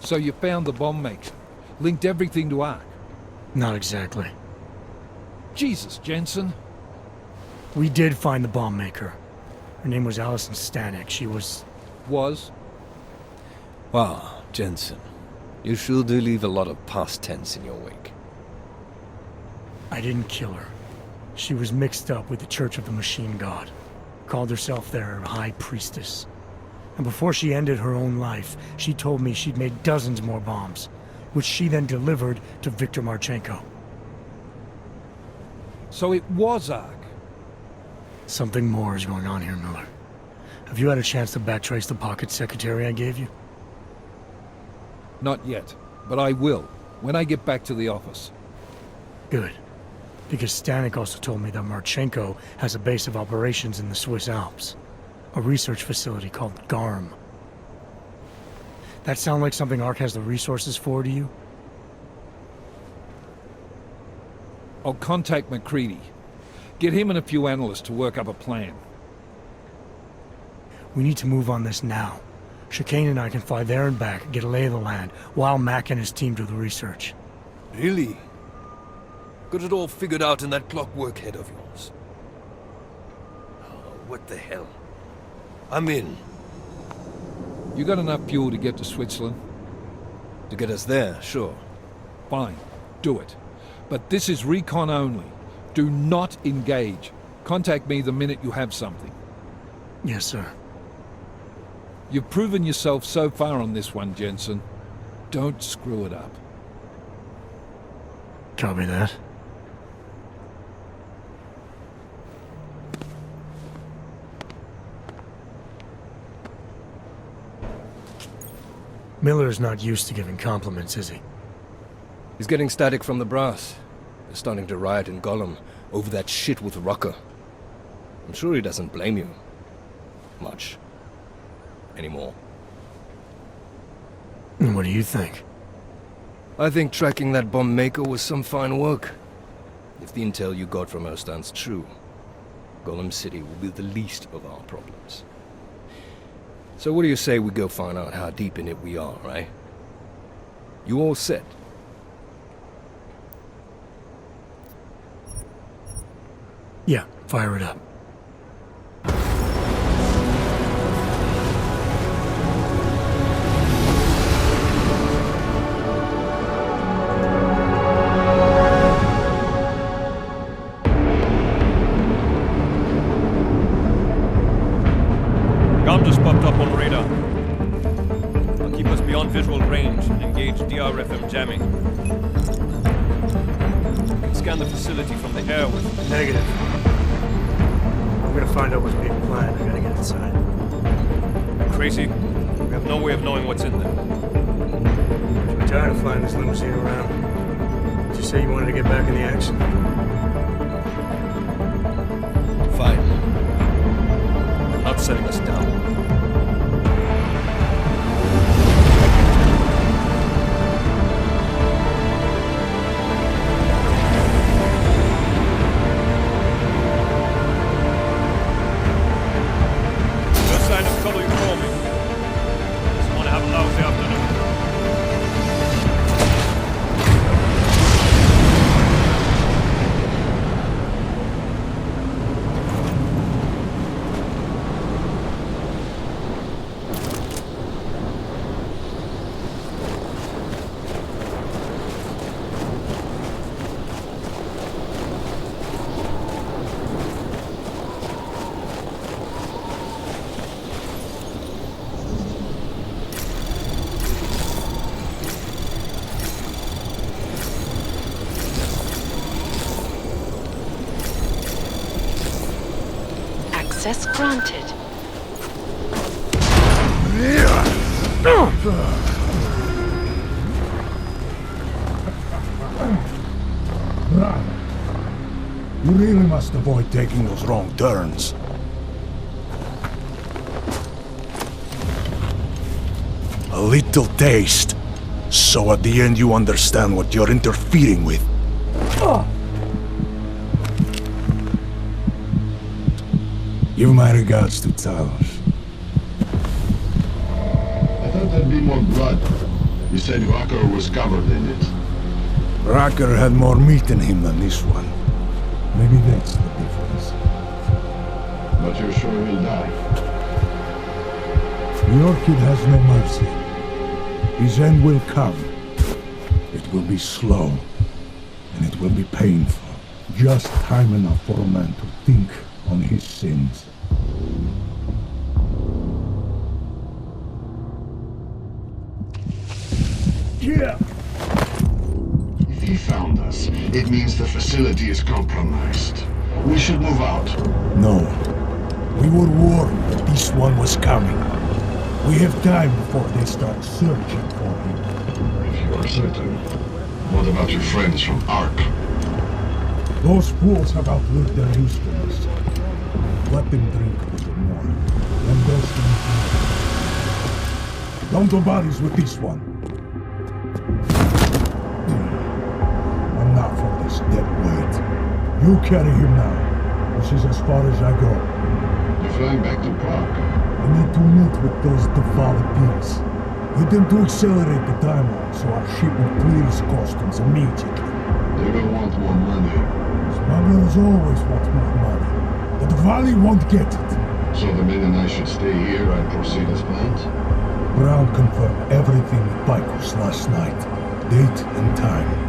So you found the bomb maker. Linked everything to Ark. Not exactly. Jesus, Jensen. We did find the bomb maker. Her name was Allison Stanek. She was... Was? Wow, Jensen. You sure do leave a lot of past tense in your wake. I didn't kill her. She was mixed up with the Church of the Machine God. Called herself their High Priestess. And before she ended her own life, she told me she'd made dozens more bombs, which she then delivered to Viktor Marchenko. So it was Ark. Something more is going on here, Miller. Have you had a chance to backtrace the pocket secretary I gave you? Not yet, but I will, when I get back to the office. Good. Because Stanek also told me that Marchenko has a base of operations in the Swiss Alps. A research facility called GARM. That sound like something Ark has the resources for to you? I'll contact McCready. Get him and a few analysts to work up a plan. We need to move on this now. Chicane and I can fly there and back, get a lay of the land, while Mac and his team do the research. Really? Got it all figured out in that clockwork head of yours? Oh, what the hell? I'm in. You got enough fuel to get to Switzerland? To get us there, sure. Fine. Do it. But this is recon only. Do not engage. Contact me the minute you have something. Yes, sir. You've proven yourself so far on this one, Jensen. Don't screw it up. Copy that. Miller's not used to giving compliments, is he? He's getting static from the brass. They're starting to riot in Gollum over that shit with Rucker. I'm sure he doesn't blame you. Much. Anymore. And what do you think? I think tracking that bomb maker was some fine work. If the intel you got from her stands true, Gollum City will be the least of our problems. So what do you say we go find out how deep in it we are, right? You all set? Yeah, fire it up. Gom just popped up on radar. I'll keep us beyond visual range and engage DRFM jamming. You can scan the facility from the air with... Negative. I'm gonna find out what's being planned. I gotta get inside. Crazy? We have no way of knowing what's in there. I'm tired of flying this limousine around. Did you say you wanted to get back in the action? Fine. I'm not setting us down. Sign of trouble, you call me. Just want to have a lousy afternoon. Access granted. You really must avoid taking those wrong turns. A little taste, so at the end you understand what you're interfering with. Give my regards to Talos. I thought there'd be more blood. You said Walker was covered in it. Racker had more meat in him than this one. Maybe that's the difference. But you're sure he'll die? The Orchid has no mercy. His end will come. It will be slow, and it will be painful. Just time enough for a man to think on his sins. Yeah! If he found us, it means the facility is compromised. We should move out. No. We were warned that this one was coming. We have time before they start searching for him. If you are certain. What about your friends from Ark? Those fools have outlived their usefulness. Let them drink a little more. Then those things more. Don't do bodies with this one. Enough of this dead weight. You carry him now. This is as far as I go. You're flying back to Prague. I need to meet with those devoted pigs. Get them to accelerate the timeline so our shipment clears customs immediately. They will want more money. Smugglers always want more money. But the Valley won't get it. So the men and I should stay here and proceed as planned? Brown confirmed everything with Bikers last night. Date and time.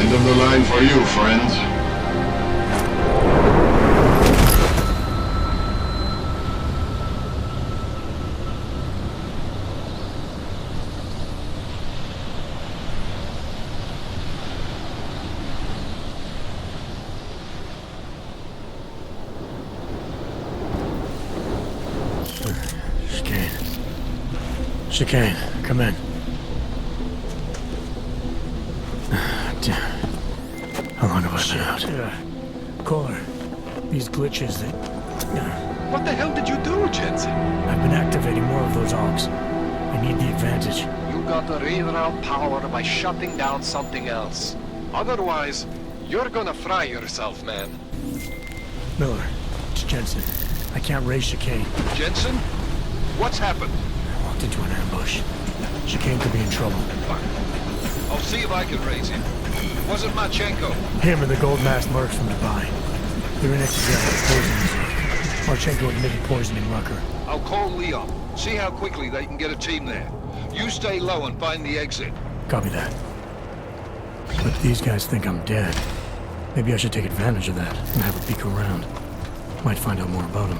End of the line for you, friends. Chicane, come in. How long have I been out? Caller, these glitches that... What the hell did you do, Jensen? I've been activating more of those AUGs. I need the advantage. You got to reroute power by shutting down something else. Otherwise, you're gonna fry yourself, man. Miller, it's Jensen. I can't raise Chicane. Jensen? What's happened? I walked into an ambush. Chicane could be in trouble. Fuck. I'll see if I can raise him. Was it Marchenko? Him and the gold-masked mercs from Dubai. They were next together, poisoning Zurich. Marchenko admitted poisoning Rucker. I'll call Leon. See how quickly they can get a team there. You stay low and find the exit. Copy that. But these guys think I'm dead. Maybe I should take advantage of that and have a peek around. Might find out more about him.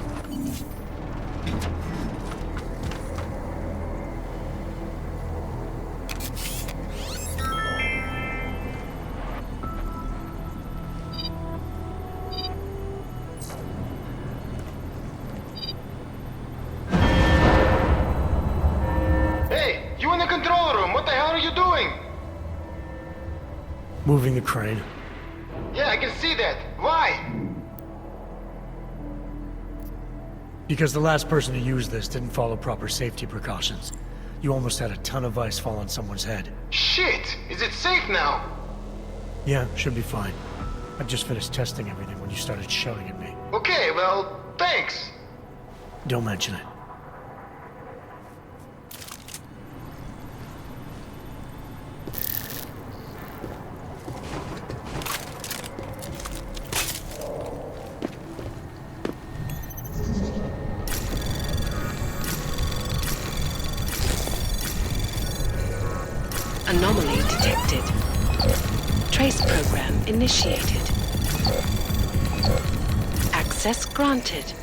Moving the crane. Yeah, I can see that. Why? Because the last person to use this didn't follow proper safety precautions. You almost had a ton of ice fall on someone's head. Shit! Is it safe now? Yeah, should be fine. I just finished testing everything when you started shouting at me. Okay, well, thanks. Don't mention it. Anomaly detected. Trace program initiated. Access granted.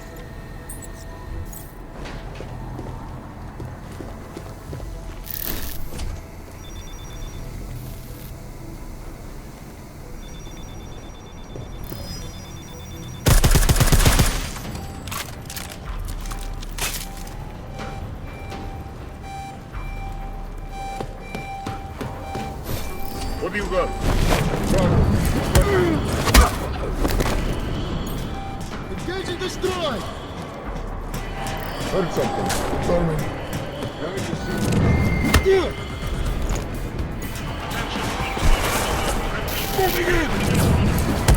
What do you got? Engaging destroy! Heard something. Storming. Moving in!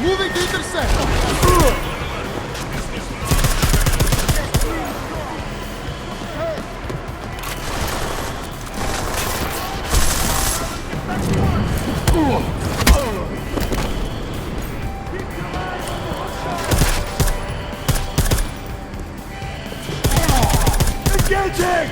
Moving to intersect! Engaging!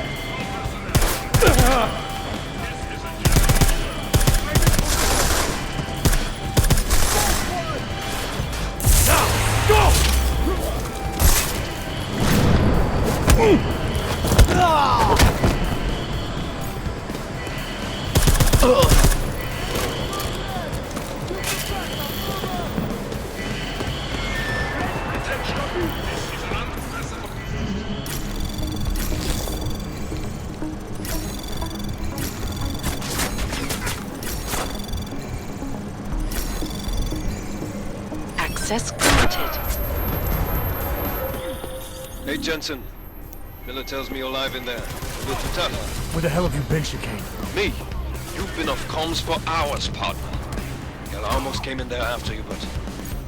Access granted. Hey, Jensen. Miller tells me you're alive in there. What's the tough? Where the hell have you been, Chicane? Me? You've been off comms for hours, partner. Hell, I almost came in there after you, but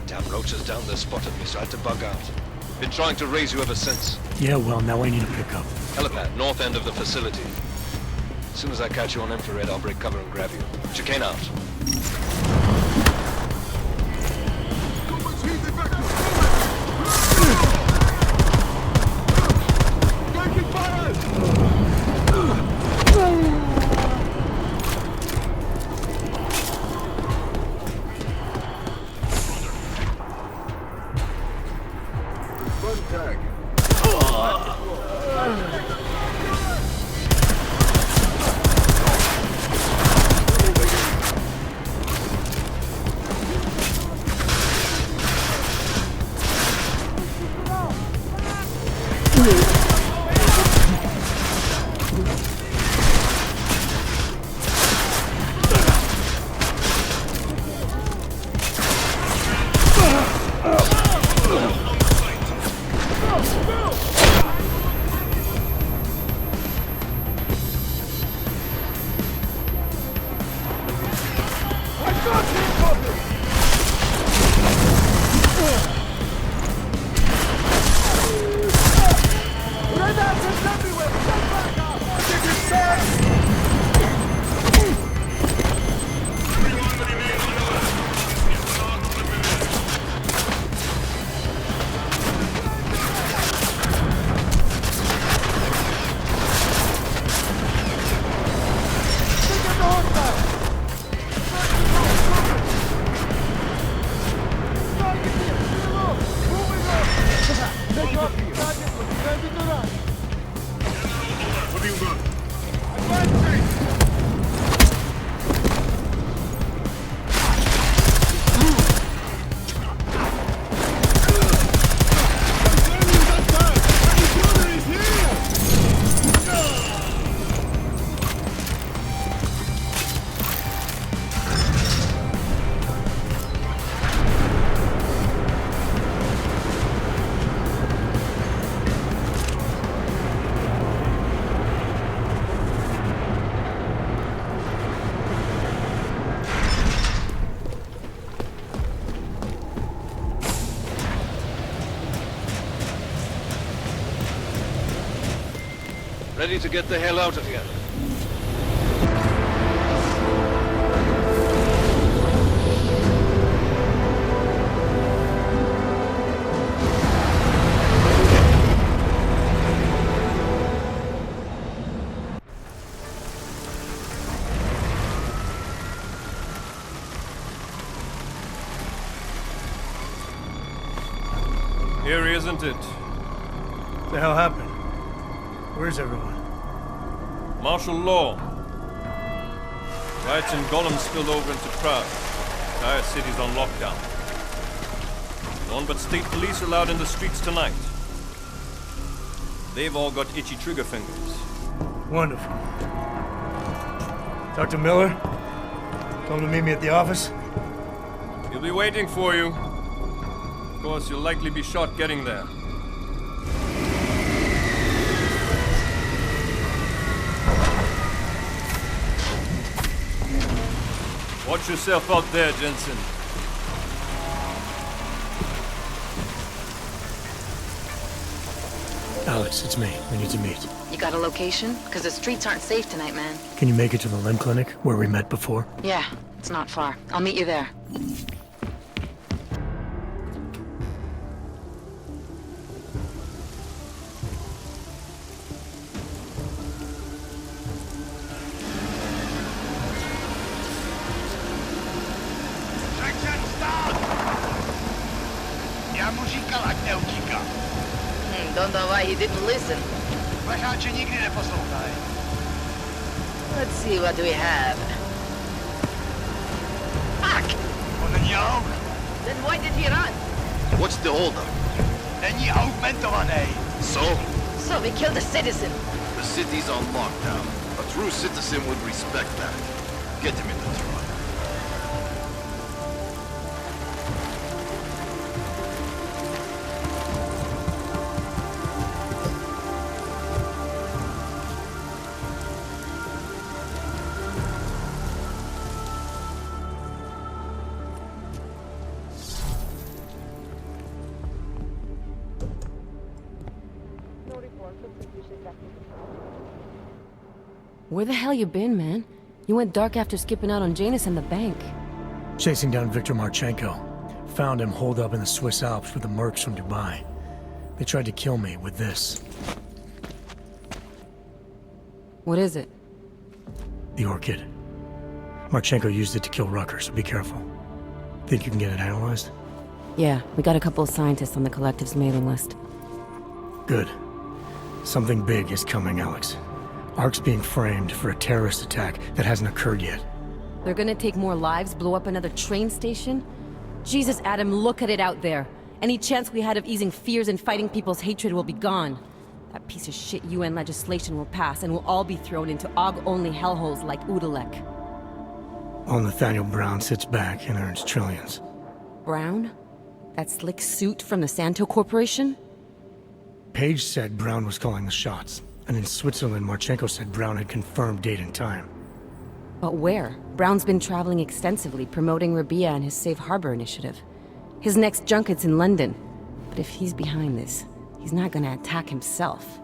damn roaches down there spotted me, so I had to bug out. Been trying to raise you ever since. Yeah, well, now I need a pickup. Helipad, north end of the facility. As soon as I catch you on infrared, I'll break cover and grab you. Chicane out. Ready to get the hell out of here. Eerie, isn't it? What the hell happened? Where's everyone? Martial law. Riots in Gollum spilled over into Prague. The entire city's on lockdown. No one but state police are allowed in the streets tonight. They've all got itchy trigger fingers. Wonderful. Talk to Miller? Tell him to meet me at the office? He'll be waiting for you. Of course, you'll likely be shot getting there. Watch yourself out there, Jensen. Alex, it's me. We need to meet. You got a location? Because the streets aren't safe tonight, man. Can you make it to the limb clinic, where we met before? Yeah, it's not far. I'll meet you there. Don't know why he didn't listen. Let's see what we have. Fuck! Then why did he run? What's the holdup? So? We killed a citizen. The city's on lockdown. A true citizen would respect that. Get him in the truck. Where the hell you been, man? You went dark after skipping out on Janus and the bank. Chasing down Victor Marchenko. Found him holed up in the Swiss Alps with the mercs from Dubai. They tried to kill me with this. What is it? The orchid. Marchenko used it to kill Rucker, so be careful. Think you can get it analyzed? Yeah, we got a couple of scientists on the Collective's mailing list. Good. Something big is coming, Alex. ARC's being framed for a terrorist attack that hasn't occurred yet. They're gonna take more lives, blow up another train station? Jesus, Adam, look at it out there. Any chance we had of easing fears and fighting people's hatred will be gone. That piece of shit UN legislation will pass, and we'll all be thrown into AUG-only hellholes like Udalek. While Nathaniel Brown sits back and earns trillions. Brown? That slick suit from the Santo Corporation? Page said Brown was calling the shots. And in Switzerland, Marchenko said Brown had confirmed date and time. But where? Brown's been traveling extensively, promoting Rabia and his Safe Harbor initiative. His next junket's in London. But if he's behind this, he's not gonna attack himself.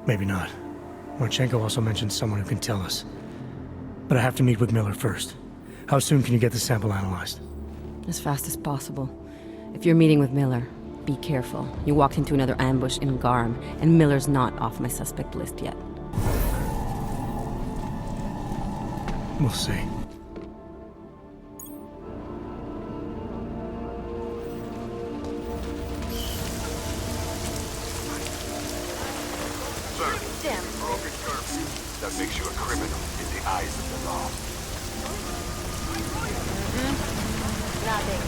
Maybe not. Marchenko also mentioned someone who can tell us. But I have to meet with Miller first. How soon can you get the sample analyzed? As fast as possible. If you're meeting with Miller, be careful. You walked into another ambush in Garm, and Miller's not off my suspect list yet. We'll see. Sir, broken curfew. That makes you a criminal in the eyes of the law. Nothing.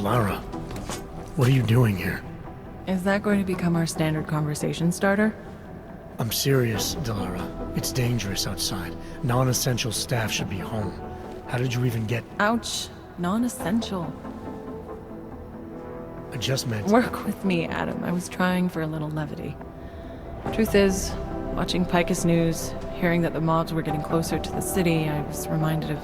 Lara, what are you doing here? Is that going to become our standard conversation starter? I'm serious, Delara. It's dangerous outside. Non-essential staff should be home. How did you even get... Ouch. Non-essential. I just meant... Work with me, Adam. I was trying for a little levity. Truth is, watching Picus News, hearing that the mobs were getting closer to the city, I was reminded of...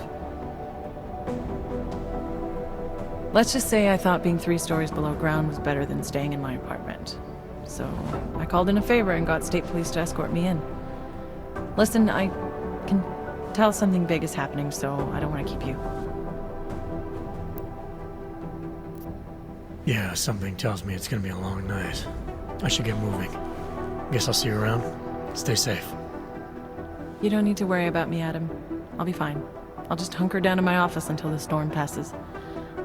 Let's just say I thought being 3 stories below ground was better than staying in my apartment. So I called in a favor and got state police to escort me in. Listen, I can tell something big is happening, so I don't want to keep you. Yeah, something tells me it's gonna be a long night. I should get moving. Guess I'll see you around. Stay safe. You don't need to worry about me, Adam. I'll be fine. I'll just hunker down in my office until the storm passes.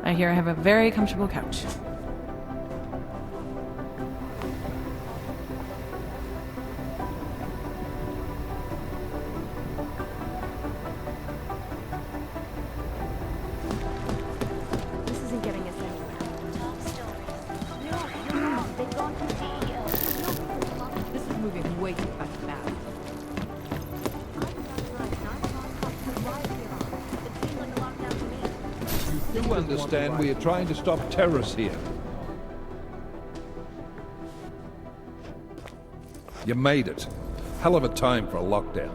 I hear I have a very comfortable couch. This isn't getting us anywhere. Top stories. No, you're wrong. They've gone to CEO. This is moving way too fast now. You understand we are trying to stop terrorists here. You made it. Hell of a time for a lockdown.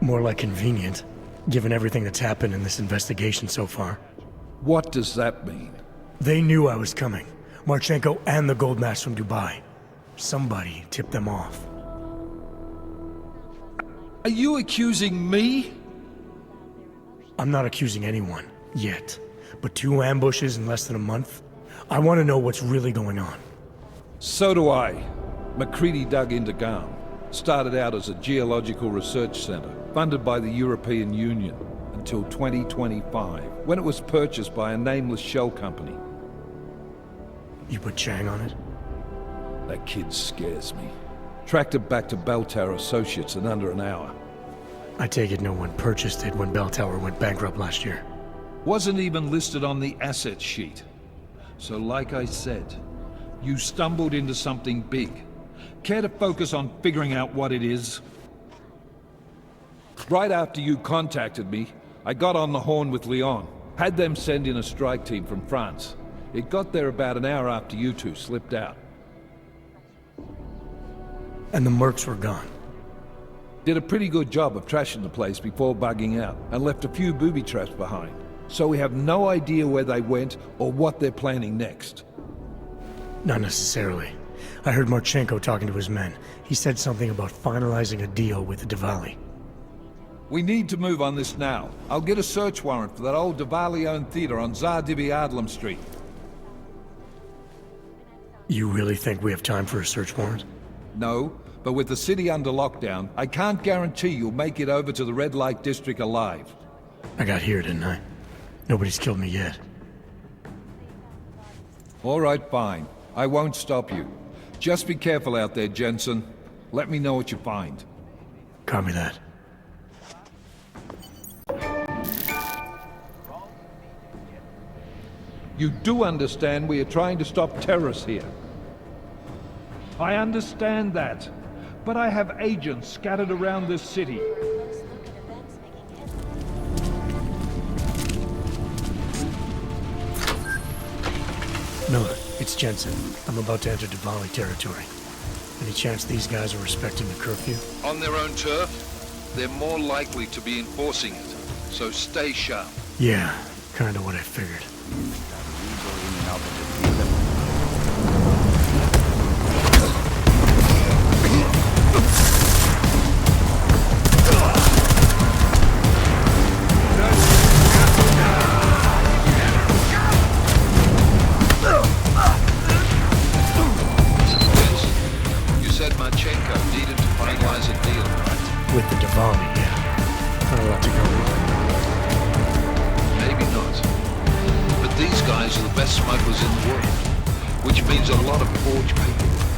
More like convenient, given everything that's happened in this investigation so far. What does that mean? They knew I was coming. Marchenko and the gold mask from Dubai. Somebody tipped them off. Are you accusing me? I'm not accusing anyone, yet. But 2 ambushes in less than a month? I want to know what's really going on. So do I. McCready dug into Garm. Started out as a geological research center, funded by the European Union, until 2025, when it was purchased by a nameless shell company. You put Chang on it? That kid scares me. Tracked it back to Bell Tower Associates in under an hour. I take it no one purchased it when Bell Tower went bankrupt last year. Wasn't even listed on the asset sheet. So like I said, you stumbled into something big. Care to focus on figuring out what it is? Right after you contacted me, I got on the horn with Leon. Had them send in a strike team from France. It got there about an hour after you two slipped out. And the mercs were gone. Did a pretty good job of trashing the place before bugging out, and left a few booby traps behind. So we have no idea where they went or what they're planning next. Not necessarily. I heard Marchenko talking to his men. He said something about finalizing a deal with the Diwali. We need to move on this now. I'll get a search warrant for that old Diwali-owned theater on Zardibi Adlam Street. You really think we have time for a search warrant? No, but with the city under lockdown, I can't guarantee you'll make it over to the Red Light District alive. I got here, didn't I? Nobody's killed me yet. All right, fine. I won't stop you. Just be careful out there, Jensen. Let me know what you find. Copy that. You do understand we are trying to stop terrorists here. I understand that, but I have agents scattered around this city. Miller, it's Jensen. I'm about to enter Diwali territory. Any chance these guys are respecting the curfew? On their own turf, they're more likely to be enforcing it, so stay sharp. Yeah, kinda what I figured. With the Diwali, yeah. Not a lot to go with. Maybe not. But these guys are the best smugglers in the world, which means a lot of forged paperwork.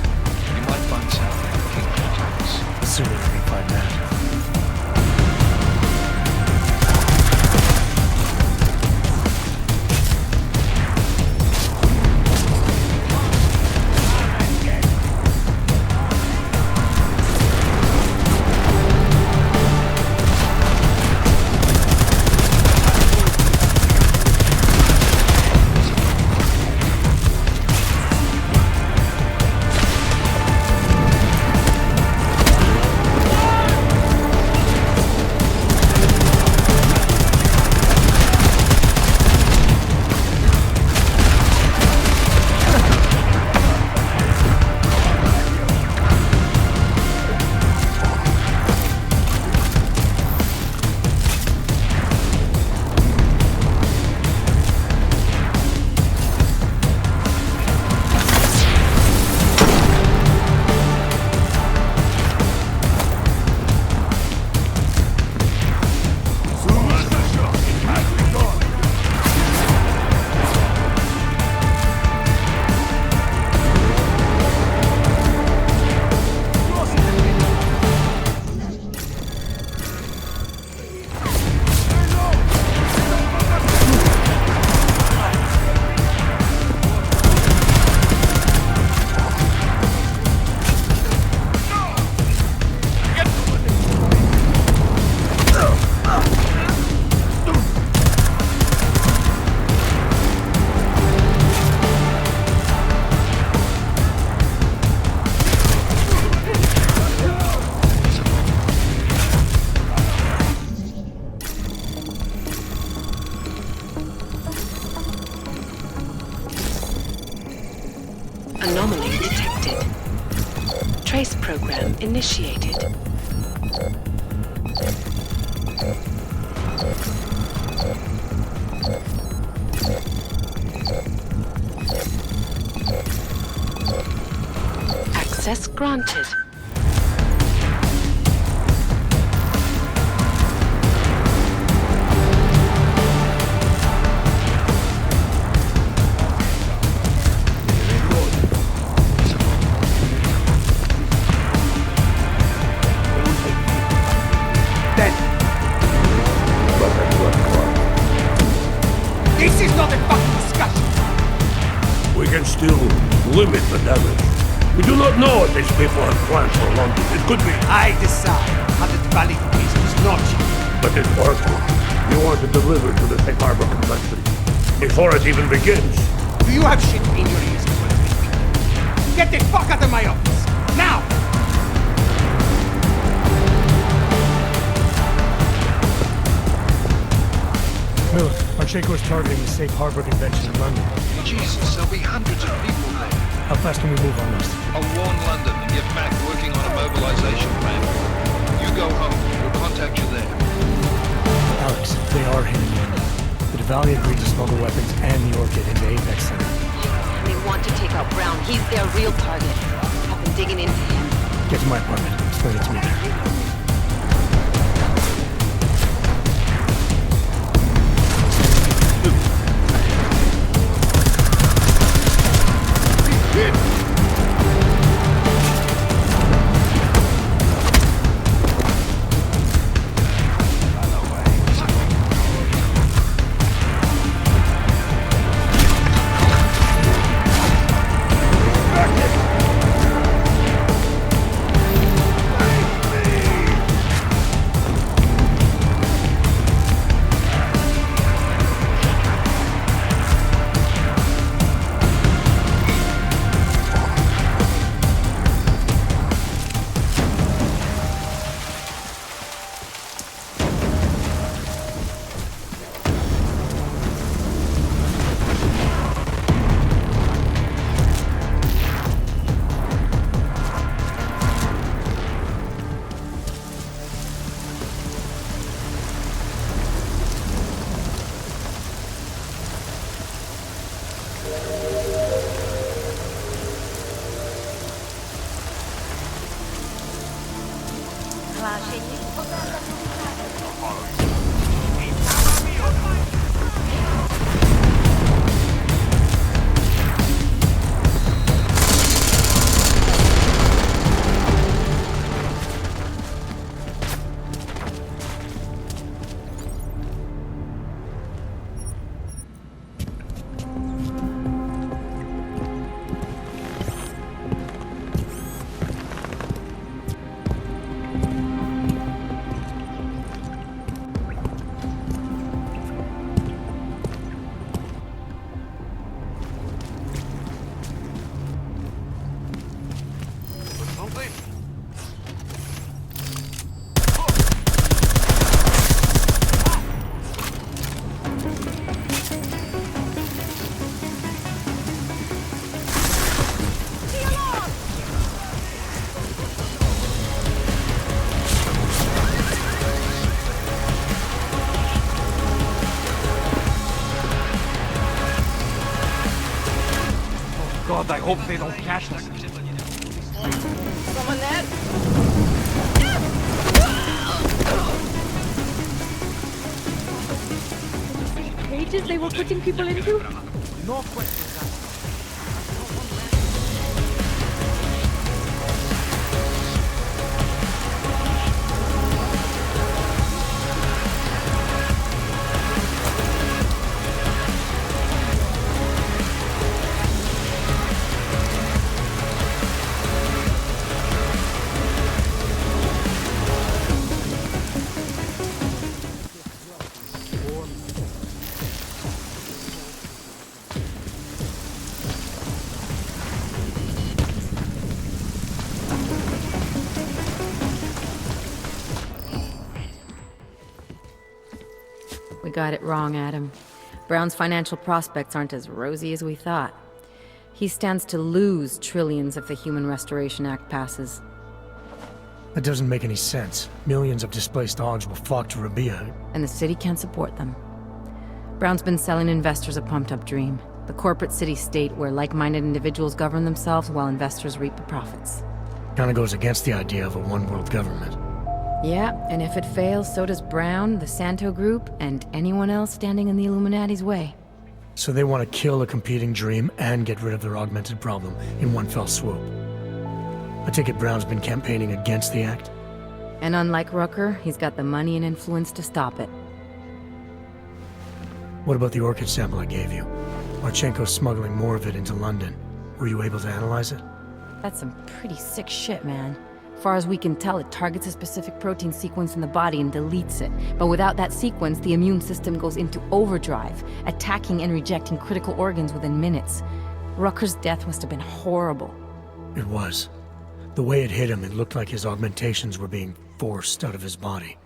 You might find something in King James. Assuming I can find that. Anomaly detected. Trace program initiated. Access granted. This is not a fucking discussion! We can still limit the damage. We do not know what these people have planned for London. It could be... I decide how the Valley business, not you. But it's working. You want to deliver to the Safe Harbor complexity before it even begins. Do you have shit in your ears as well as me? Get the fuck out of my office! Now! Miller, Pacheco's targeting the Safe Harbor convention in London. Jesus, there'll be hundreds of people there. How fast can we move on this? I'll warn London and get Mac working on a mobilization plan. You go home. We'll contact you there. Alex, they are hitting London. The Valley agreed to smuggle weapons and the Orchid into Apex Center. And they want to take out Brown. He's their real target. I've been digging into him. Get to my apartment. Explain it to me there. God, I hope they don't catch us. Someone there? Cages they were putting people into? No questions. We got it wrong, Adam. Brown's financial prospects aren't as rosy as we thought. He stands to lose trillions if the Human Restoration Act passes. That doesn't make any sense. Millions of displaced Augs will flock to Rabia. And the city can't support them. Brown's been selling investors a pumped-up dream. The corporate city-state where like-minded individuals govern themselves while investors reap the profits. Kinda goes against the idea of a one-world government. Yeah, and if it fails, so does Brown, the Santo Group, and anyone else standing in the Illuminati's way. So they want to kill a competing dream and get rid of their augmented problem in one fell swoop. I take it Brown's been campaigning against the act? And unlike Rucker, he's got the money and influence to stop it. What about the orchid sample I gave you? Marchenko's smuggling more of it into London. Were you able to analyze it? That's some pretty sick shit, man. Far as we can tell, it targets a specific protein sequence in the body and deletes it. But without that sequence, the immune system goes into overdrive, attacking and rejecting critical organs within minutes. Rucker's death must have been horrible. It was. The way it hit him, it looked like his augmentations were being forced out of his body.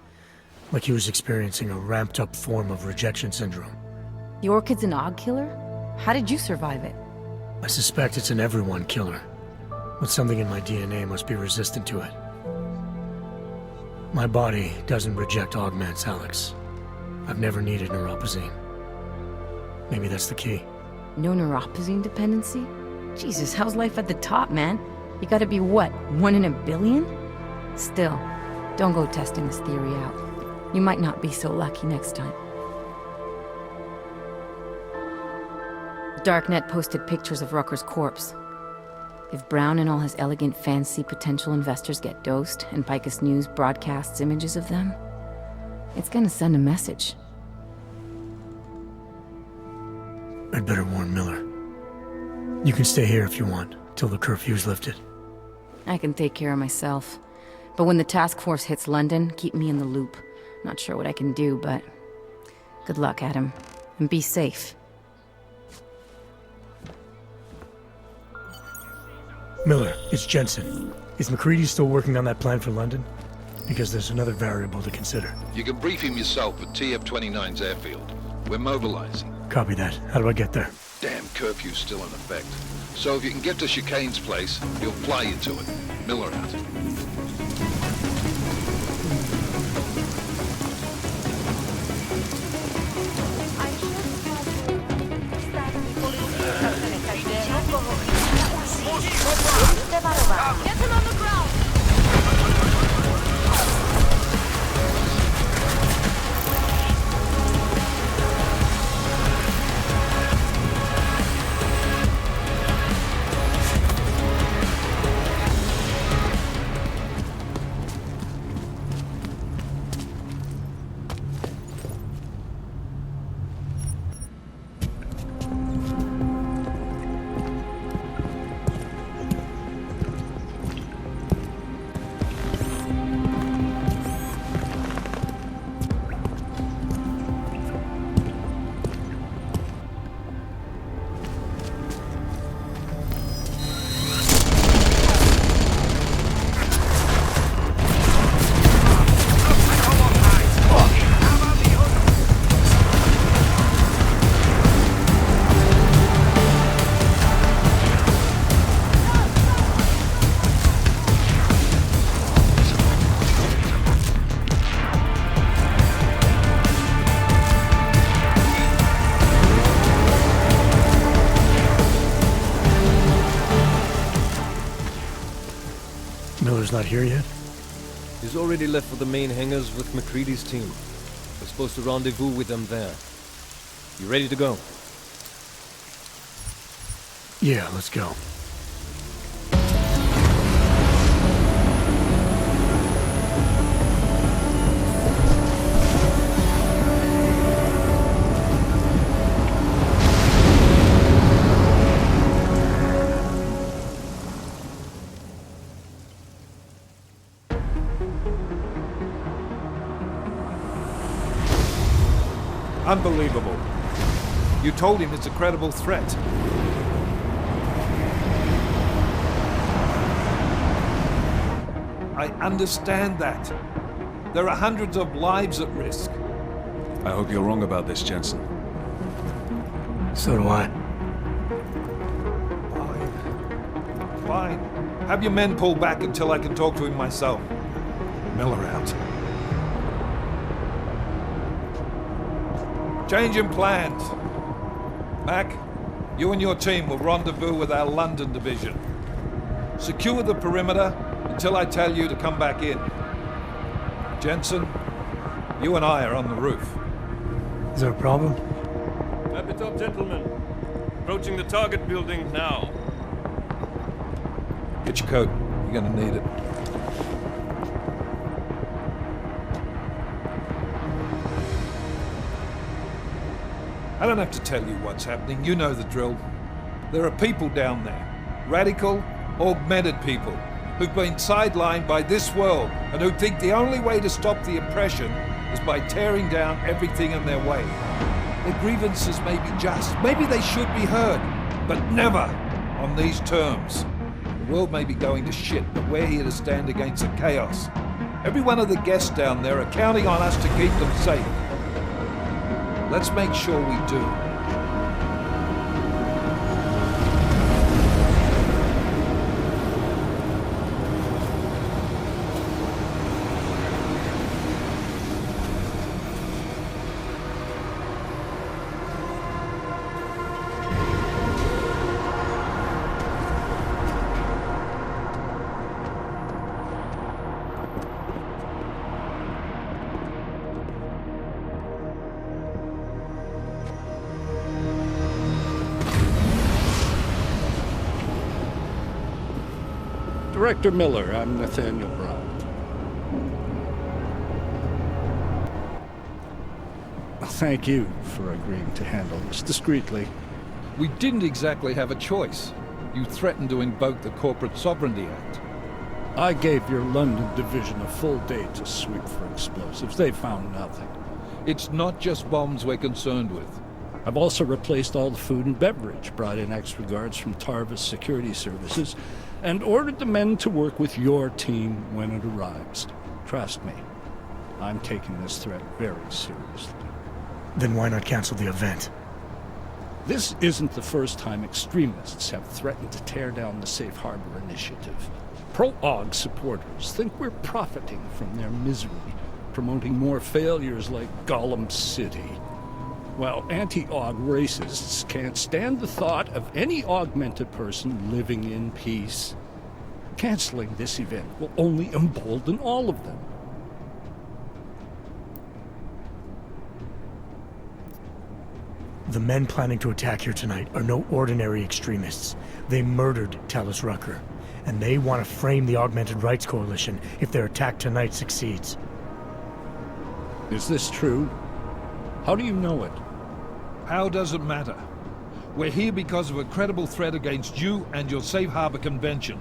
Like he was experiencing a ramped-up form of rejection syndrome. The orchid's an Aug killer? How did you survive it? I suspect it's an everyone killer. But something in my DNA must be resistant to it. My body doesn't reject augments, Alex. I've never needed neuropozyne. Maybe that's the key. No neuropozyne dependency? Jesus, how's life at the top, man? You gotta be what, 1 in a billion? Still, don't go testing this theory out. You might not be so lucky next time. Darknet posted pictures of Rucker's corpse. If Brown and all his elegant fancy potential investors get dosed, and Picus News broadcasts images of them, it's gonna send a message. I'd better warn Miller. You can stay here if you want, till the curfew's lifted. I can take care of myself. But when the task force hits London, keep me in the loop. Not sure what I can do, but good luck, Adam. And be safe. Miller, it's Jensen. Is MacReady still working on that plan for London? Because there's another variable to consider. You can brief him yourself at TF-29's airfield. We're mobilizing. Copy that. How do I get there? Damn curfew's still in effect. So if you can get to Chicane's place, he'll fly you to it. Miller out. Get him on the ground! Miller's not here yet? He's already left for the main hangars with MacReady's team. We're supposed to rendezvous with them there. You ready to go? Yeah, let's go. Unbelievable. You told him it's a credible threat. I understand that. There are hundreds of lives at risk. I hope you're wrong about this, Jensen. So do I. Fine. Have your men pull back until I can talk to him myself. Miller out. Changing plans. Mac, you and your team will rendezvous with our London division. Secure the perimeter until I tell you to come back in. Jensen, you and I are on the roof. Is there a problem? Wrap it up, gentlemen. Approaching the target building now. Get your coat. You're gonna need it. I don't have to tell you what's happening. You know the drill. There are people down there. Radical, augmented people who've been sidelined by this world and who think the only way to stop the oppression is by tearing down everything in their way. Their grievances may be just. Maybe they should be heard, but never on these terms. The world may be going to shit, but we're here to stand against the chaos. Every one of the guests down there are counting on us to keep them safe. Let's make sure we do. Director Miller, I'm Nathaniel Brown. Thank you for agreeing to handle this discreetly. We didn't exactly have a choice. You threatened to invoke the Corporate Sovereignty Act. I gave your London division a full day to sweep for explosives. They found nothing. It's not just bombs we're concerned with. I've also replaced all the food and beverage, brought in extra guards from Tarvis Security Services, and ordered the men to work with your team when it arrives. Trust me, I'm taking this threat very seriously. Then why not cancel the event? This isn't the first time extremists have threatened to tear down the Safe Harbor Initiative. Pro-AUG supporters think we're profiting from their misery, promoting more failures like Gollum City. While anti-AUG racists can't stand the thought of any augmented person living in peace. Canceling this event will only embolden all of them. The men planning to attack here tonight are no ordinary extremists. They murdered Talus Rucker, and they want to frame the Augmented Rights Coalition if their attack tonight succeeds. Is this true? How do you know it? How does it matter? We're here because of a credible threat against you and your Safe Harbor Convention.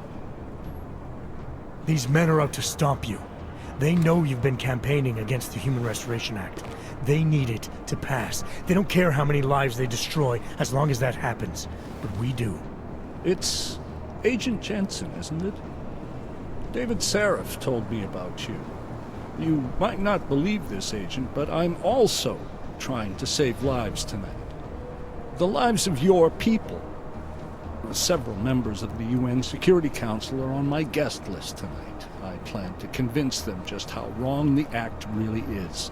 These men are out to stop you. They know you've been campaigning against the Human Restoration Act. They need it to pass. They don't care how many lives they destroy, as long as that happens. But we do. It's Agent Jensen, isn't it? David Seraph told me about you. You might not believe this, Agent, but I'm also trying to save lives tonight. The lives of your people. Several members of the UN Security Council are on my guest list tonight. I plan to convince them just how wrong the act really is.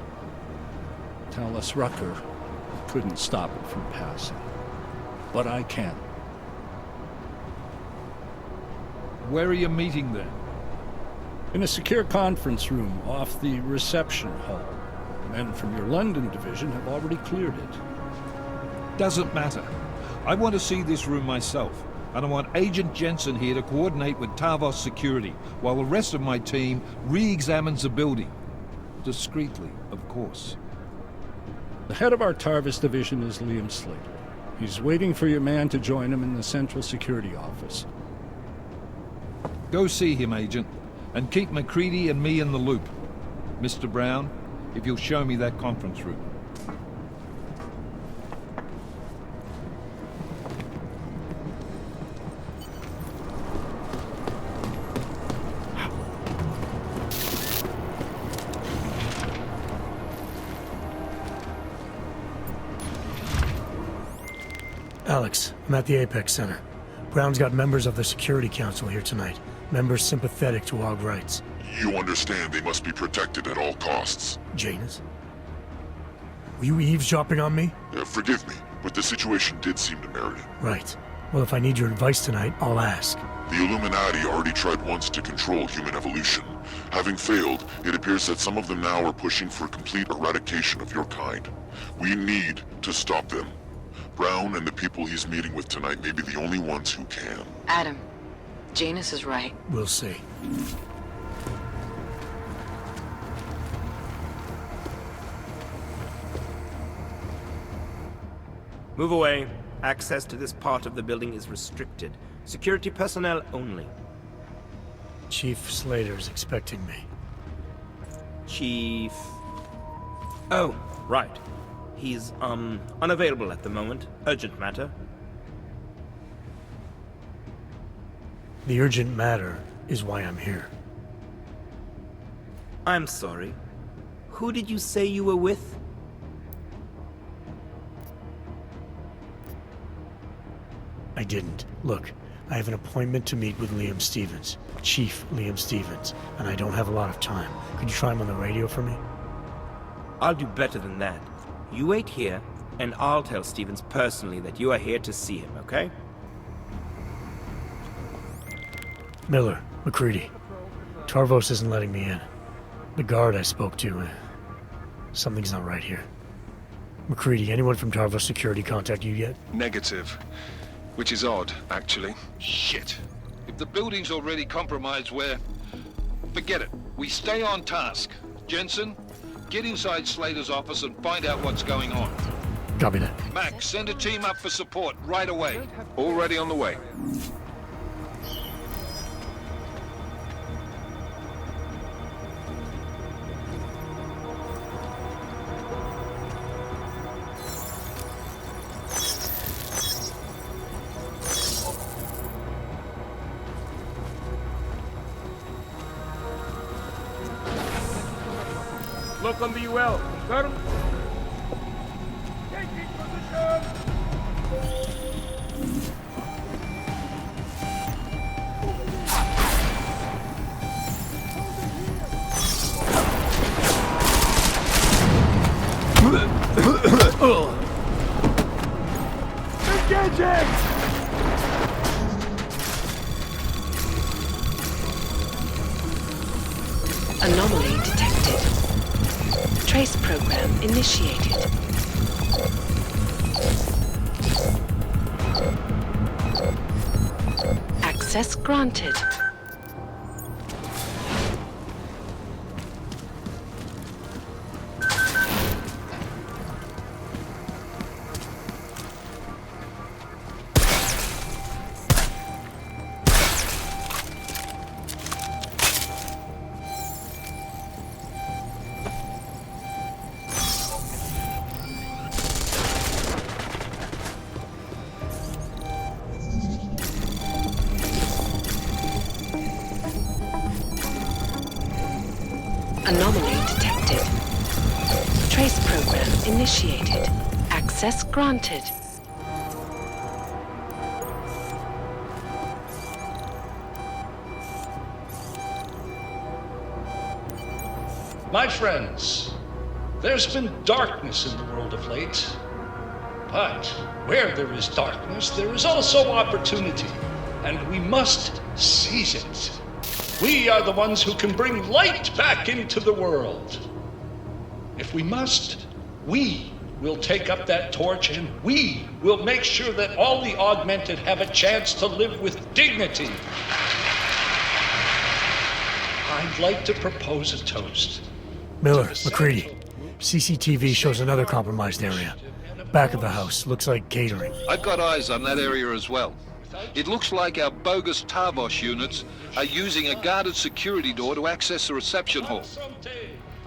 Talus Rucker couldn't stop it from passing. But I can. Where are you meeting then? In a secure conference room off the reception hall. Men from your London division have already cleared it. Doesn't matter. I want to see this room myself, and I want Agent Jensen here to coordinate with Tarvos Security, while the rest of my team re-examines the building. Discreetly, of course. The head of our Tarvis division is Liam Slater. He's waiting for your man to join him in the Central Security Office. Go see him, Agent, and keep MacReady and me in the loop. Mr. Brown, if you'll show me that conference room. Alex, I'm at the Apex Center. Brown's got members of the Security Council here tonight. Members sympathetic to AUG rights. You understand they must be protected at all costs. Janus? Were you eavesdropping on me? Forgive me, but the situation did seem to merit it. Right. Well, if I need your advice tonight, I'll ask. The Illuminati already tried once to control human evolution. Having failed, it appears that some of them now are pushing for complete eradication of your kind. We need to stop them. Brown and the people he's meeting with tonight may be the only ones who can. Adam, Janus is right. We'll see. Move away. Access to this part of the building is restricted. Security personnel only. Chief Slater's expecting me. Chief... Oh, right. He's, unavailable at the moment. Urgent matter. The urgent matter is why I'm here. I'm sorry. Who did you say you were with? I didn't. Look, I have an appointment to meet with Liam Stevens. Chief Liam Stevens, and I don't have a lot of time. Could you try him on the radio for me? I'll do better than that. You wait here, and I'll tell Stevens personally that you are here to see him, okay? Miller, McCready. Tarvos isn't letting me in. The guard I spoke to, something's not right here. McCready, anyone from Tarvos Security contact you yet? Negative. Which is odd, actually. Shit. If the building's already compromised, forget it. We stay on task. Jensen, get inside Slater's office and find out what's going on. Copy that. Max, send a team up for support right away. Already on the way. Look on the UL. Confirm. Taking position. Engaging! Anomaly detected. Trace program initiated. Access granted. Anomaly detected. Trace program initiated. Access granted. My friends, there's been darkness in the world of late. But where there is darkness, there is also opportunity, and we must seize it. We are the ones who can bring light back into the world. If we must, we will take up that torch, and we will make sure that all the augmented have a chance to live with dignity. I'd like to propose a toast. Miller, McCready. CCTV shows another compromised area. Back of the house. Looks like catering. I've got eyes on that area as well. It looks like our bogus Tarvos units are using a guarded security door to access the reception hall.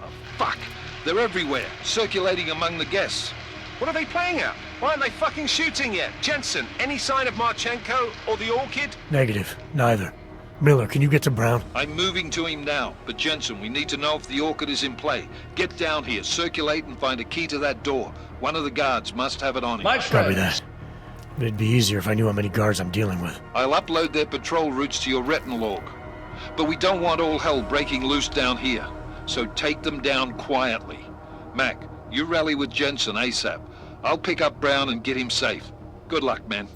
Oh, fuck! They're everywhere, circulating among the guests. What are they playing at? Why aren't they fucking shooting yet? Jensen, any sign of Marchenko or the Orchid? Negative. Neither. Miller, can you get to Brown? I'm moving to him now, but Jensen, we need to know if the Orchid is in play. Get down here, circulate and find a key to that door. One of the guards must have it on him. Copy that. It'd be easier if I knew how many guards I'm dealing with. I'll upload their patrol routes to your retinal log. But we don't want all hell breaking loose down here, so take them down quietly. Mac, you rally with Jensen ASAP. I'll pick up Brown and get him safe. Good luck, man.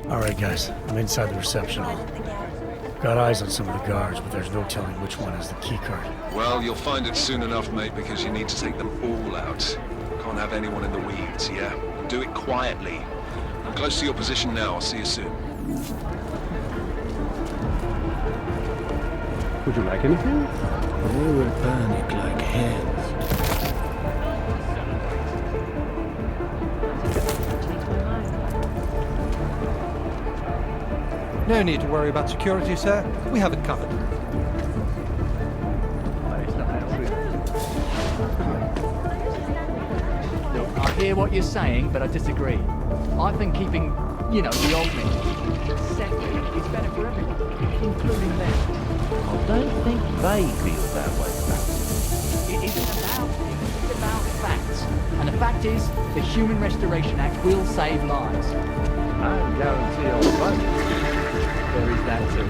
Alright guys, I'm inside the reception hall. Got eyes on some of the guards, but there's no telling which one has the keycard. Well, you'll find it soon enough, mate, because you need to take them all out. Can't have anyone in the weeds, yeah? Do it quietly. I'm close to your position now. I'll see you soon. Would you like anything? We will panic like hens. No need to worry about security, sir. We have it covered. Look, I hear what you're saying, but I disagree. I think keeping, you know, the old men separate is better for everyone, including them. I don't think they feel that way about it. It isn't about things, it's about facts. And the fact is, the Human Restoration Act will save lives. I guarantee I'll find it. There is that too.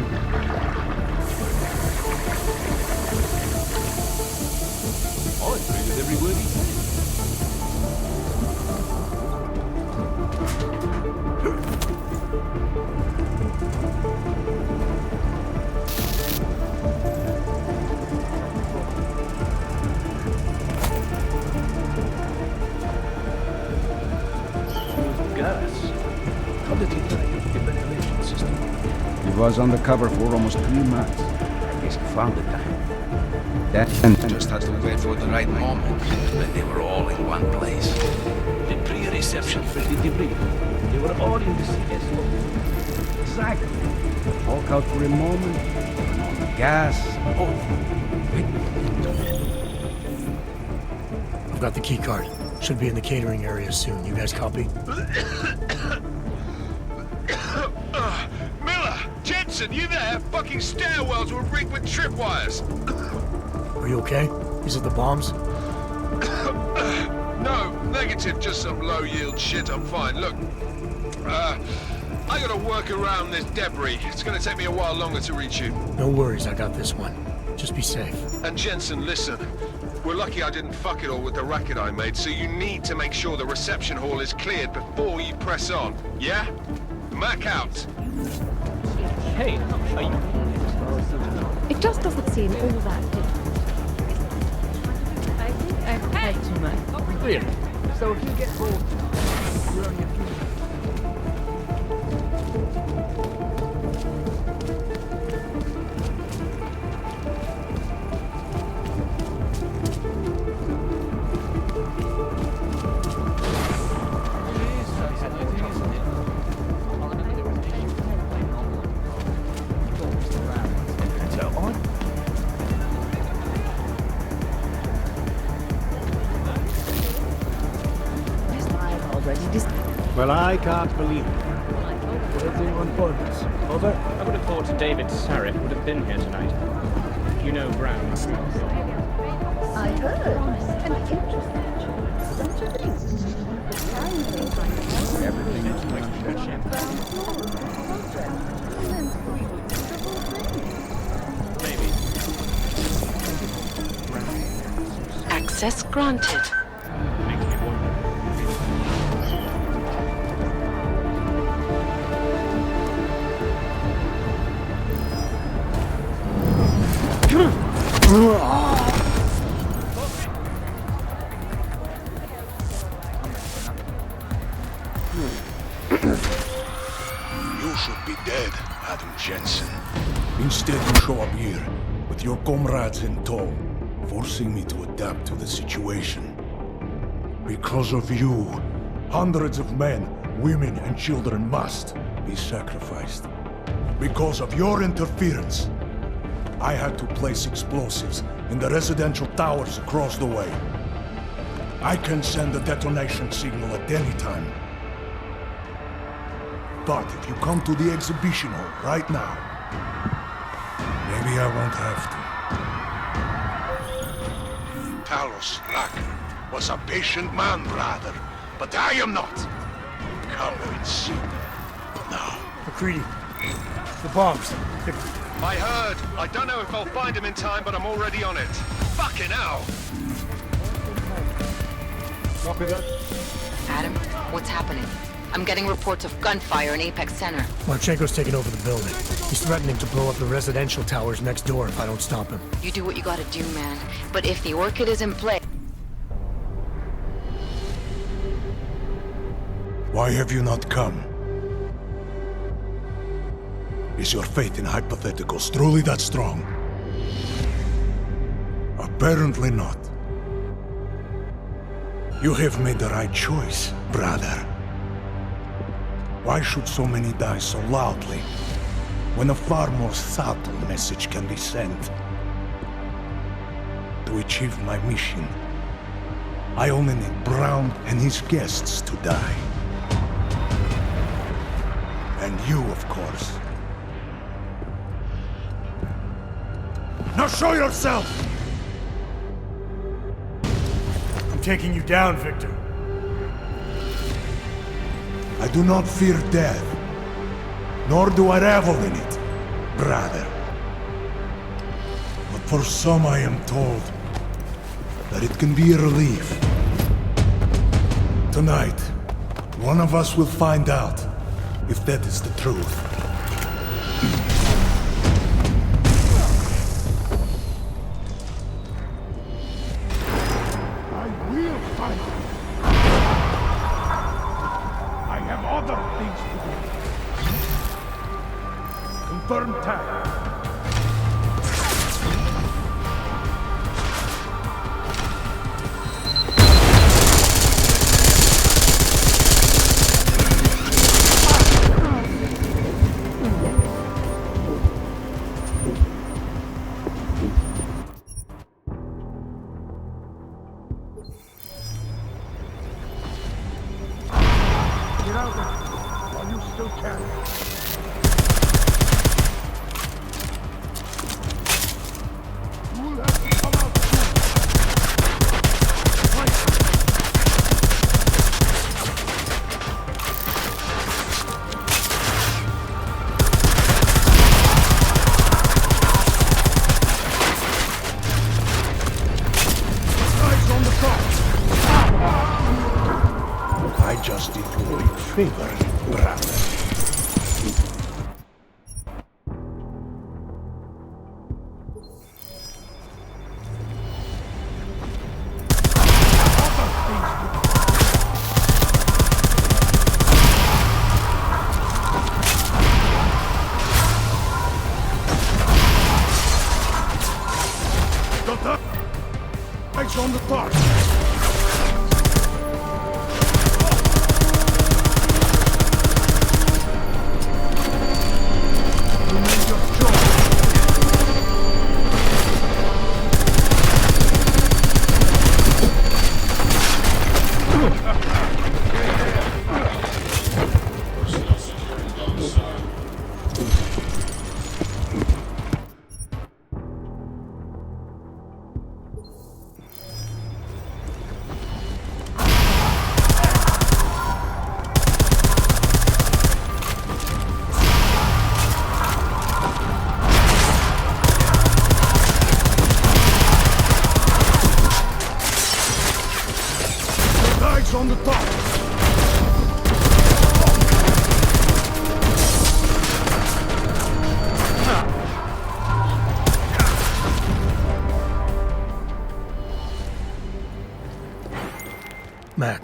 I agree with every word he said. How did he die of the ventilation system? He was undercover for almost 3 months. I guess he found it. Then just had to wait for the right moment. When they were all in one place. The pre-reception for the debris. They were all in the CS. Exactly. Walk out for a moment. Turn on the gas. Oh, wait. I've got the key card. Should be in the catering area soon. You guys copy? Miller! Jensen, you there? Fucking stairwells were rigged with tripwires. Are you okay? Is it the bombs? No, negative, just some low-yield shit. I'm fine. Look, I gotta work around this debris. It's gonna take me a while longer to reach you. No worries, I got this one. Just be safe. And Jensen, listen. We're lucky I didn't fuck it all with the racket I made, so you need to make sure the reception hall is cleared before you press on, yeah? Mac out. Hey, are you... It just doesn't seem all that different. I think I've had too much. Really? So if you get bored, you're on your feet. Well, I can't believe it. Waiting on orders. Over. I would have thought David Sarif would have been here tonight. You know Brown. I heard. An interesting choice, don't you think? Everything is Maybe. Access granted. You should be dead, Adam Jensen. Instead, you show up here, with your comrades in tow, forcing me to adapt to the situation. Because of you, hundreds of men, women, and children must be sacrificed. Because of your interference, I had to place explosives in the residential towers across the way. I can send a detonation signal at any time. But if you come to the exhibition hall right now, maybe I won't have to. Talos Rack was a patient man, brother, but I am not. Come and see. Now. McCready, the bombs. I heard. I don't know if I'll find him in time, but I'm already on it. Fucking hell! Adam, what's happening? I'm getting reports of gunfire in Apex Center. Marchenko's taking over the building. He's threatening to blow up the residential towers next door if I don't stop him. You do what you gotta do, man. But if the Orchid is in play... Why have you not come? Is your faith in hypotheticals truly that strong? Apparently not. You have made the right choice, brother. Why should so many die so loudly, when a far more subtle message can be sent? To achieve my mission, I only need Brown and his guests to die. And you, of course. Now show yourself! I'm taking you down, Victor. I do not fear death, nor do I revel in it, brother. But for some I am told that it can be a relief. Tonight, one of us will find out if that is the truth. Confirm tag. Get out there while you still can. favor, brother. Eggs on the top. On the top. Mac,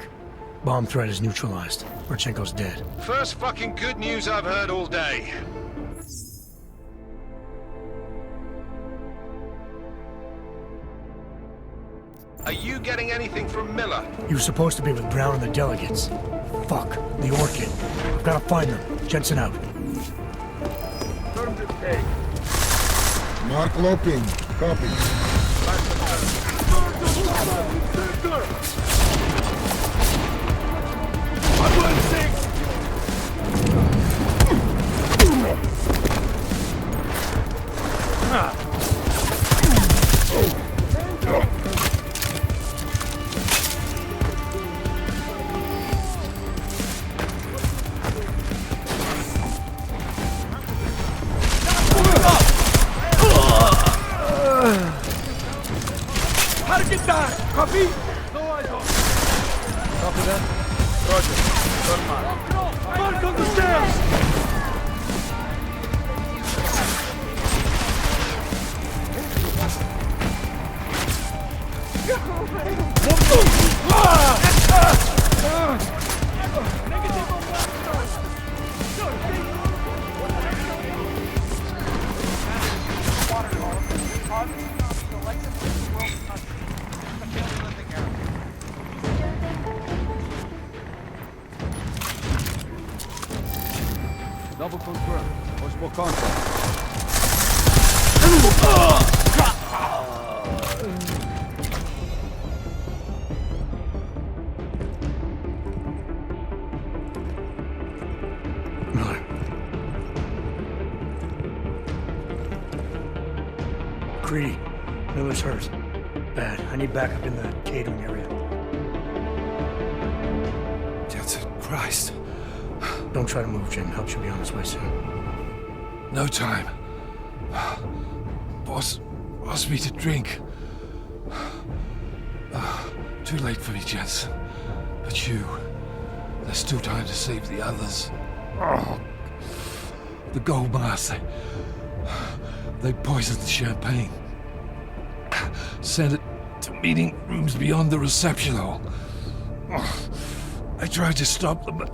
bomb threat is neutralized. Marchenko's dead. First fucking good news I've heard all day. Are you getting anything from Miller? He was supposed to be with Brown and the delegates. Fuck, the Orchid. I've gotta find them. Jensen out. Mark Loping. Copy. Target down! Copy? No eyes on. Copy that? Roger. Good mark. Mark on the stairs! Double confirm. Possible contact. Miller. Creedy. Miller's hurt. Bad. I need backup in the catering area. Jensen, Christ. Don't try to move, Jim. Help should be on its way soon. No time. Boss asked me to drink. Too late for me, Jensen. But you... There's still time to save the others. Oh, the gold mask. They poisoned the champagne. Sent it to meeting rooms beyond the reception hall. I tried to stop them, but...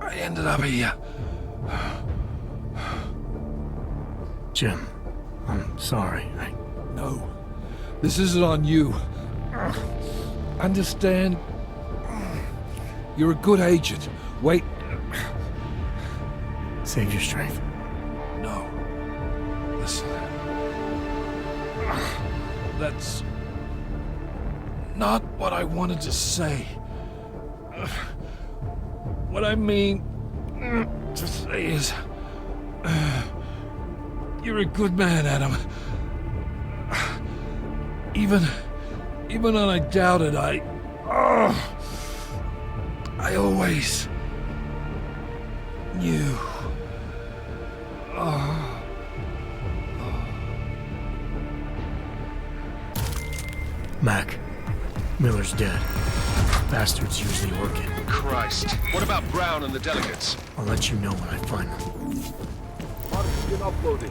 I ended up here. Jim, I'm sorry. No. This isn't on you. Understand? You're a good agent. Wait. Save your strength. No. Listen. That's not what I wanted to say. What I mean to say is... You're a good man, Adam. Even when I doubted, I always knew. Mac, Miller's dead. Bastards usually work it. Christ. What about Brown and the delegates? I'll let you know when I find them. Parts been uploaded.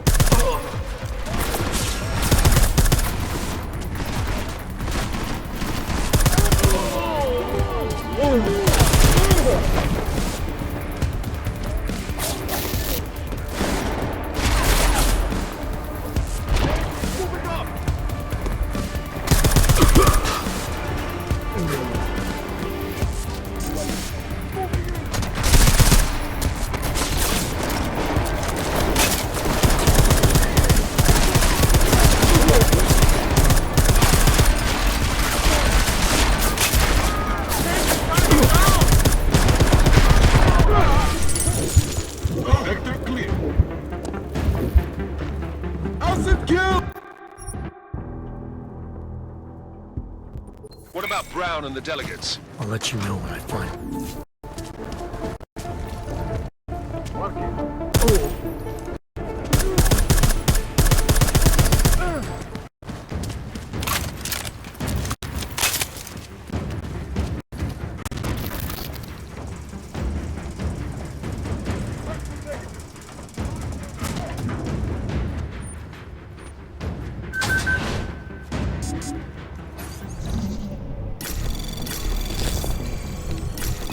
What about Brown and the delegates? I'll let you know when I find them.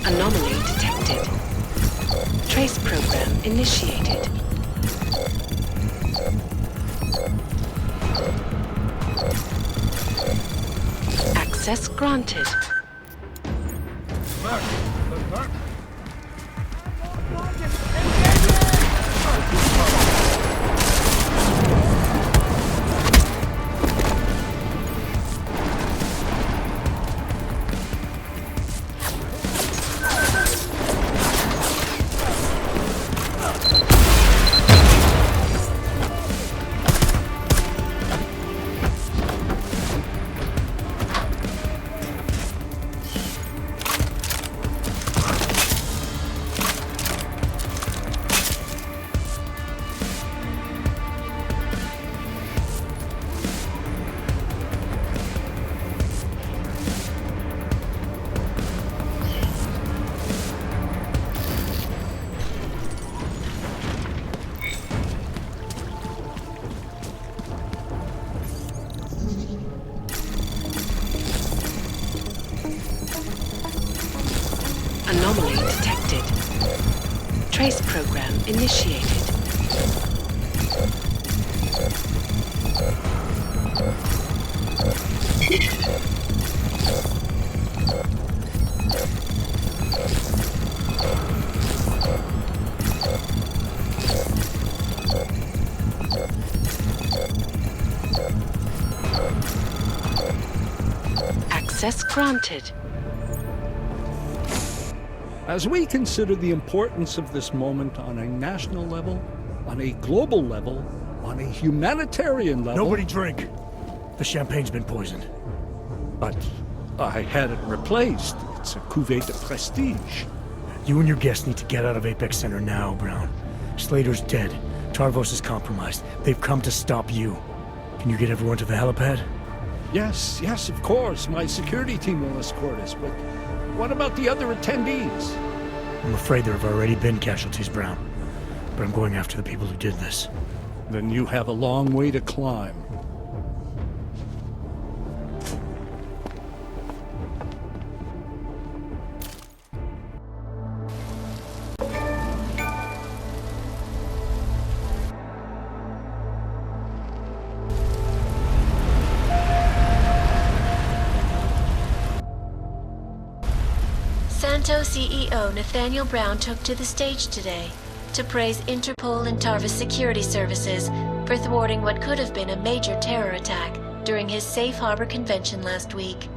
Anomaly detected. Trace program initiated. Access granted. Anomaly detected. Trace program initiated. Access granted. As we consider the importance of this moment on a national level, on a global level, on a humanitarian level... Nobody drink. The champagne's been poisoned. But I had it replaced. It's a cuvée de prestige. You and your guests need to get out of Apex Center now, Brown. Slater's dead. Tarvos is compromised. They've come to stop you. Can you get everyone to the helipad? Yes, of course. My security team will escort us, but what about the other attendees? I'm afraid there have already been casualties, Brown. But I'm going after the people who did this. Then you have a long way to climb. Santo CEO Nathaniel Brown took to the stage today to praise Interpol and Tarvis security services for thwarting what could have been a major terror attack during his Safe Harbor convention last week.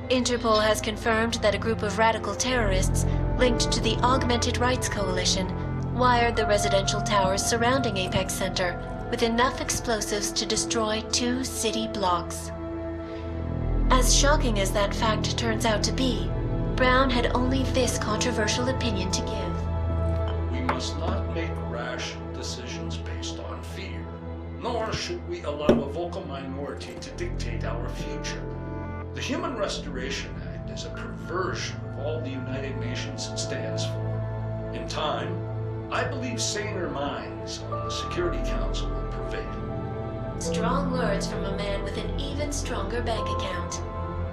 Interpol has confirmed that a group of radical terrorists linked to the Augmented Rights Coalition wired the residential towers surrounding Apex Center with enough explosives to destroy 2 city blocks. As shocking as that fact turns out to be, Brown had only this controversial opinion to give. We must not make rash decisions based on fear, nor should we allow a vocal minority to dictate our future. The Human Restoration Act is a perversion of all the United Nations stands for. In time, I believe saner minds on the Security Council will prevail. Strong words from a man with an even stronger bank account.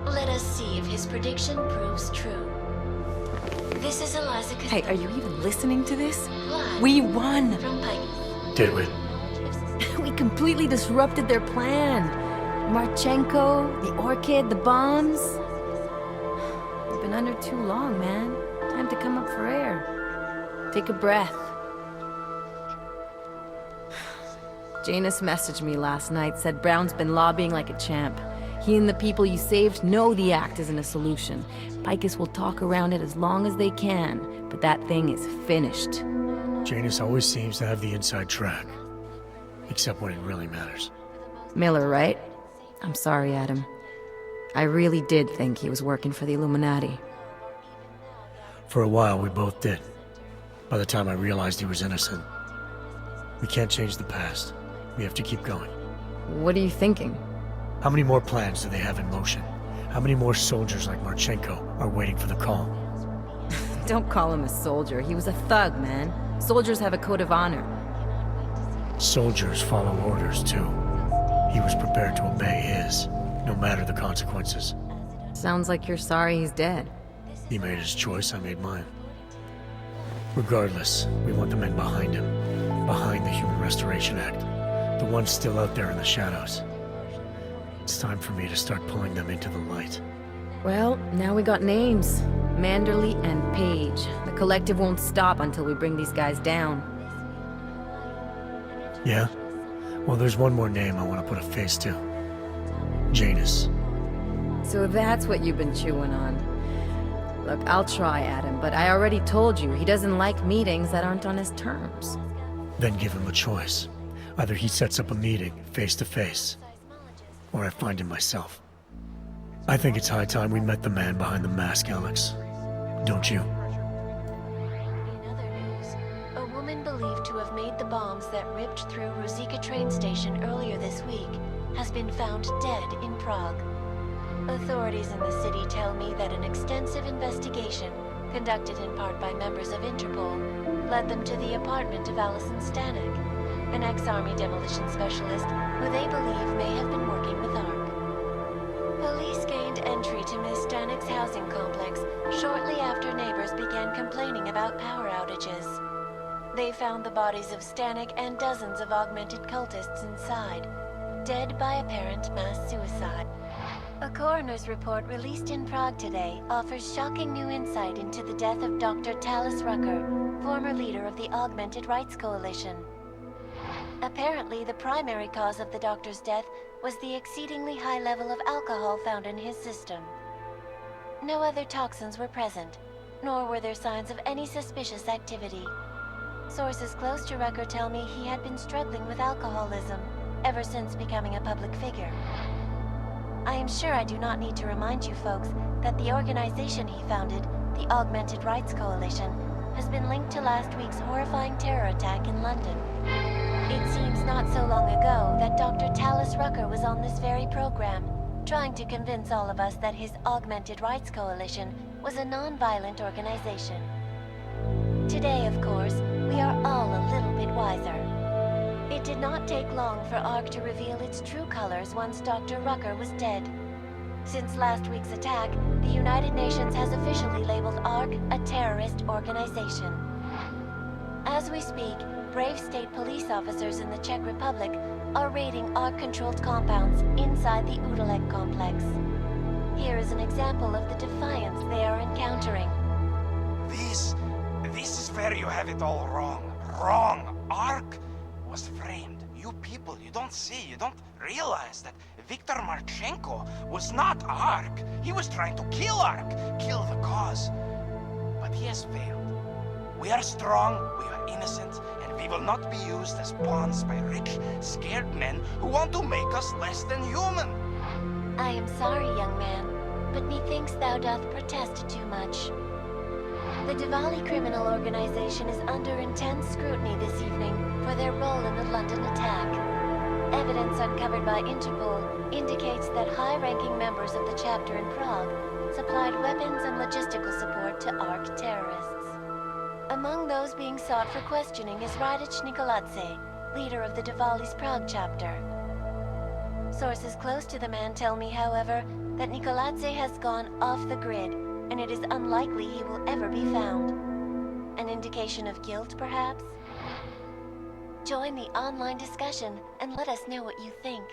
Let us see if his prediction proves true. This is Eliza Hey, are you even listening to this? Live We won! from Pike. Did we? We completely disrupted their plan. Marchenko, the Orchid, the bombs. You've been under too long, man. Time to come up for air. Take a breath. Janus messaged me last night, said Brown's been lobbying like a champ. He and the people you saved know the act isn't a solution. Picus will talk around it as long as they can, but that thing is finished. Janus always seems to have the inside track. Except when it really matters. Miller, right? I'm sorry, Adam. I really did think he was working for the Illuminati. For a while, we both did. By the time I realized he was innocent. We can't change the past. We have to keep going. What are you thinking? How many more plans do they have in motion? How many more soldiers like Marchenko are waiting for the call? Don't call him a soldier. He was a thug, man. Soldiers have a code of honor. Soldiers follow orders, too. He was prepared to obey his, no matter the consequences. Sounds like you're sorry he's dead. He made his choice, I made mine. Regardless, we want the men behind him. Behind the Human Restoration Act. The ones still out there in the shadows. It's time for me to start pulling them into the light. Well, now we got names. Manderley and Page. The collective won't stop until we bring these guys down. Yeah? Well, there's one more name I want to put a face to. Janus. So that's what you've been chewing on. Look, I'll try, Adam, but I already told you he doesn't like meetings that aren't on his terms. Then give him a choice. Either he sets up a meeting, face to face, or I find him myself. I think it's high time we met the man behind the mask, Alex. Don't you? In other news, a woman believed to have made the bombs that ripped through Ruzicka train station earlier this week has been found dead in Prague. Authorities in the city tell me that an extensive investigation, conducted in part by members of Interpol, led them to the apartment of Alison Stanek, an ex-army demolition specialist who they believe may have been working with ARC. Police gained entry to Ms. Stanek's housing complex shortly after neighbors began complaining about power outages. They found the bodies of Stanek and dozens of augmented cultists inside, dead by apparent mass suicide. A coroner's report released in Prague today offers shocking new insight into the death of Dr. Talis Rucker, former leader of the Augmented Rights Coalition. Apparently, the primary cause of the doctor's death was the exceedingly high level of alcohol found in his system. No other toxins were present, nor were there signs of any suspicious activity. Sources close to Rucker tell me he had been struggling with alcoholism ever since becoming a public figure. I am sure I do not need to remind you folks that the organization he founded, the Augmented Rights Coalition, has been linked to last week's horrifying terror attack in London. It seems not so long ago that Dr. Talis Rucker was on this very program, trying to convince all of us that his Augmented Rights Coalition was a non-violent organization. Today, of course, we are all a little bit wiser. It did not take long for ARC to reveal its true colors once Dr. Rucker was dead. Since last week's attack, the United Nations has officially labeled ARC a terrorist organization. As we speak, brave state police officers in the Czech Republic are raiding ARC-controlled compounds inside the Udalek complex. Here is an example of the defiance they are encountering. This is where you have it all wrong. Wrong. ARC was framed. You people, you don't see, you don't realize that Viktor Marchenko was not ARC. He was trying to kill ARC, kill the cause. But he has failed. We are strong, we are innocent, and we will not be used as pawns by rich, scared men who want to make us less than human. I am sorry, young man, but methinks thou doth protest too much. The Diwali criminal organization is under intense scrutiny this evening for their role in the London attack. Evidence uncovered by Interpol indicates that high-ranking members of the chapter in Prague supplied weapons and logistical support to ARC terrorists. Among those being sought for questioning is Radich Nikoladze, leader of the Diwali's Prague chapter. Sources close to the man tell me, however, that Nikoladze has gone off the grid, and it is unlikely he will ever be found. An indication of guilt, perhaps? Join the online discussion and let us know what you think.